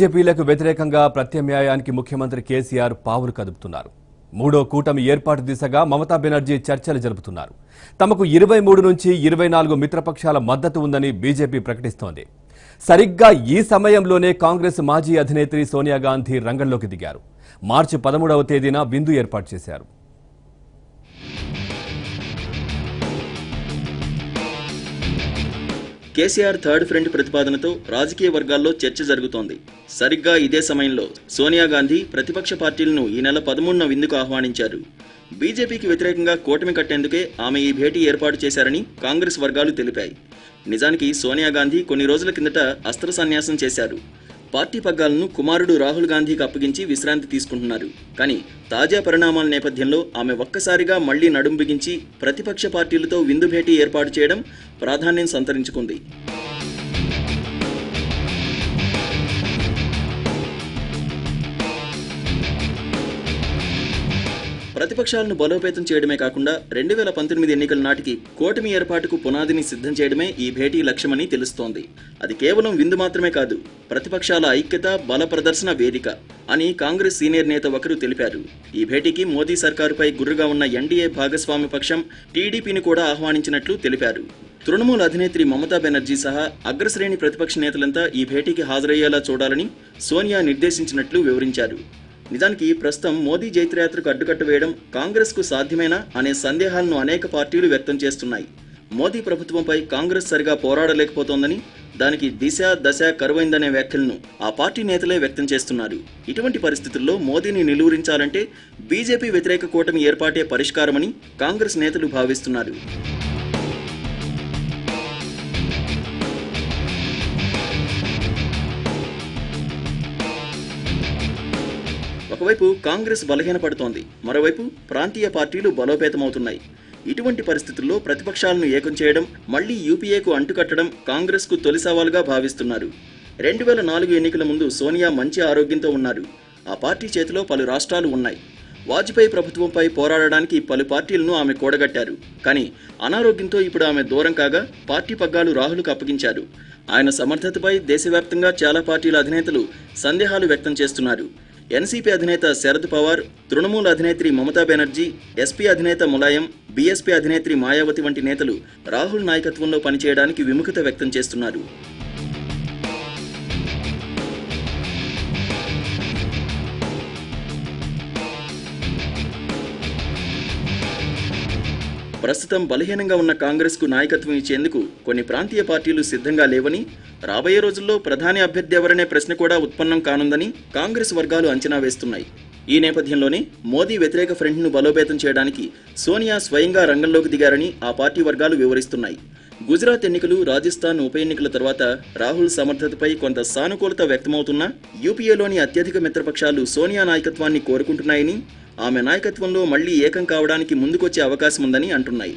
బీజేపీలకు వ్యతిరేకంగా ప్రత్యామ్నాయానికి ముఖ్యమంత్రి కేసీఆర్ పావులు కదుపుతున్నారు. మూడో కూటమి ఏర్పాటు దిశగా మమతా బెనర్జీ చర్చలు జరుపుతున్నారు. తమకు 23 నుంచి 24 మిత్రపక్షాల మద్దతు ఉందని బీజేపీ ప్రకటిస్తోంది. సరిగ్గా ఈ సమయంలోనే కాంగ్రెస్ మాజీ అధినేత్రి సోనియా గాంధీ రంగంలోకి దిగారు. మార్చి 13వ తేదీన విందు ఏర్పాటు చేశారు. కేసీఆర్ థర్డ్ ఫ్రంట్ ప్రతిపాదనతో రాజకీయ వర్గాల్లో చర్చ జరుగుతోంది. సరిగ్గా ఇదే సమయంలో సోనియా గాంధీ ప్రతిపక్ష పార్టీలను ఈ నెల 13న విందుకు ఆహ్వానించారు. బీజేపీకి వ్యతిరేకంగా కూటమి కట్టేందుకే ఆమె ఈ భేటీ ఏర్పాటు చేశారని కాంగ్రెస్ వర్గాలు తెలిపాయి. నిజానికి సోనియా గాంధీ కొన్ని రోజుల కిందట అస్త్ర సన్యాసం చేశారు. పార్టీ పగ్గాలను కుమారుడు రాహుల్ గాంధీకి అప్పగించి విశ్రాంతి తీసుకుంటున్నారు. కానీ తాజా పరిణామాల నేపథ్యంలో ఆమె ఒక్కసారిగా మళ్లీ నడుం బిగించి ప్రతిపక్ష పార్టీలతో విందు భేటీ ఏర్పాటు చేయడం ప్రాధాన్యం సంతరించుకుంది. ప్రతిపక్షాలను బలోపేతం చేయడమే కాకుండా 2019 ఎన్నికల నాటికి కూటమి ఏర్పాటుకు పునాదిని సిద్ధం చేయడమే ఈ భేటీ లక్ష్యమని తెలుస్తోంది. అది కేవలం విందు మాత్రమే కాదు, ప్రతిపక్షాల ఐక్యత, బల ప్రదర్శన వేదిక అని కాంగ్రెస్ సీనియర్ నేత ఒకరు తెలిపారు. ఈ భేటీకి మోదీ సర్కారుపై గుర్రుగా ఉన్న ఎన్డీఏ భాగస్వామ్య పక్షం టీడీపీని కూడా ఆహ్వానించినట్లు తెలిపారు. తృణమూల్ అధినేత్రి మమతా బెనర్జీ సహా అగ్రశ్రేణి ప్రతిపక్ష నేతలంతా ఈ భేటీకి హాజరయ్యేలా చూడాలని సోనియా నిర్దేశించినట్లు వివరించారు. నిజానికి ప్రస్తుతం మోదీ జైత్రయాత్రకు అడ్డుకట్ట వేయడం కాంగ్రెస్కు సాధ్యమేనా అనే సందేహాలను అనేక పార్టీలు వ్యక్తం చేస్తున్నాయి. మోదీ ప్రభుత్వంపై కాంగ్రెస్ సరిగా పోరాడలేకపోతోందని, దానికి దిశ దశ కరువైందనే వ్యాఖ్యలను ఆ పార్టీ నేతలే వ్యక్తం చేస్తున్నారు. ఇటువంటి పరిస్థితుల్లో మోదీని నిలువరించాలంటే బీజేపీ వ్యతిరేక కూటమి ఏర్పాటే పరిష్కారమని కాంగ్రెస్ నేతలు భావిస్తున్నారు. ఒకవైపు కాంగ్రెస్ బలహీనపడుతోంది, మరోవైపు ప్రాంతీయ పార్టీలు బలోపేతమవుతున్నాయి. ఇటువంటి పరిస్థితుల్లో ప్రతిపక్షాలను ఏకం చేయడం, మళ్లీ యూపీఏకు అంటుకట్టడం కాంగ్రెస్కు తొలి సవాలుగా భావిస్తున్నారు. 2004 ఎన్నికల ముందు సోనియా మంచి ఆరోగ్యంతో ఉన్నారు. ఆ పార్టీ చేతిలో పలు రాష్ట్రాలు ఉన్నాయి. వాజ్పేయి ప్రభుత్వంపై పోరాడడానికి పలు పార్టీలను ఆమె కూడగట్టారు. కానీ అనారోగ్యంతో ఇప్పుడు ఆమె దూరం కాగా పార్టీ పగ్గాలు రాహుల్కు అప్పగించారు. ఆయన సమర్థతపై దేశవ్యాప్తంగా చాలా పార్టీల అధినేతలు సందేహాలు వ్యక్తం చేస్తున్నారు. ఎన్సీపీ అధినేత శరద్ పవార్, తృణమూల్ అధినేత్రి మమతా బెనర్జీ, ఎస్పీ అధినేత ములాయం, బీఎస్పీ అధినేత్రి మాయావతి వంటి నేతలు రాహుల్ నాయకత్వంలో పనిచేయడానికి విముఖత వ్యక్తం చేస్తున్నారు. ప్రస్తుతం బలహీనంగా ఉన్న కాంగ్రెస్కు నాయకత్వం ఇచ్చేందుకు కొన్ని ప్రాంతీయ పార్టీలు సిద్ధంగా లేవని, రాబోయే రోజుల్లో ప్రధాని అభ్యర్థి ఎవరనే ప్రశ్న కూడా ఉత్పన్నం కానుందని కాంగ్రెస్ వర్గాలు అంచనా వేస్తున్నాయి. ఈ నేపథ్యంలోనే మోదీ వ్యతిరేక ఫ్రంట్ను బలోపేతం చేయడానికి సోనియా స్వయంగా రంగంలోకి దిగారని ఆ పార్టీ వర్గాలు వివరిస్తున్నాయి. గుజరాత్ ఎన్నికలు, రాజస్థాన్ ఉప ఎన్నికల తర్వాత రాహుల్ సమర్థతపై కొంత సానుకూలత వ్యక్తమవుతున్నా యూపీఏలోని అత్యధిక మిత్రపక్షాలు సోనియా నాయకత్వాన్ని కోరుకుంటున్నాయని, ఆమె నాయకత్వంలో మళ్లీ ఏకం కావడానికి ముందుకొచ్చే అవకాశం ఉందని అంటున్నాయి.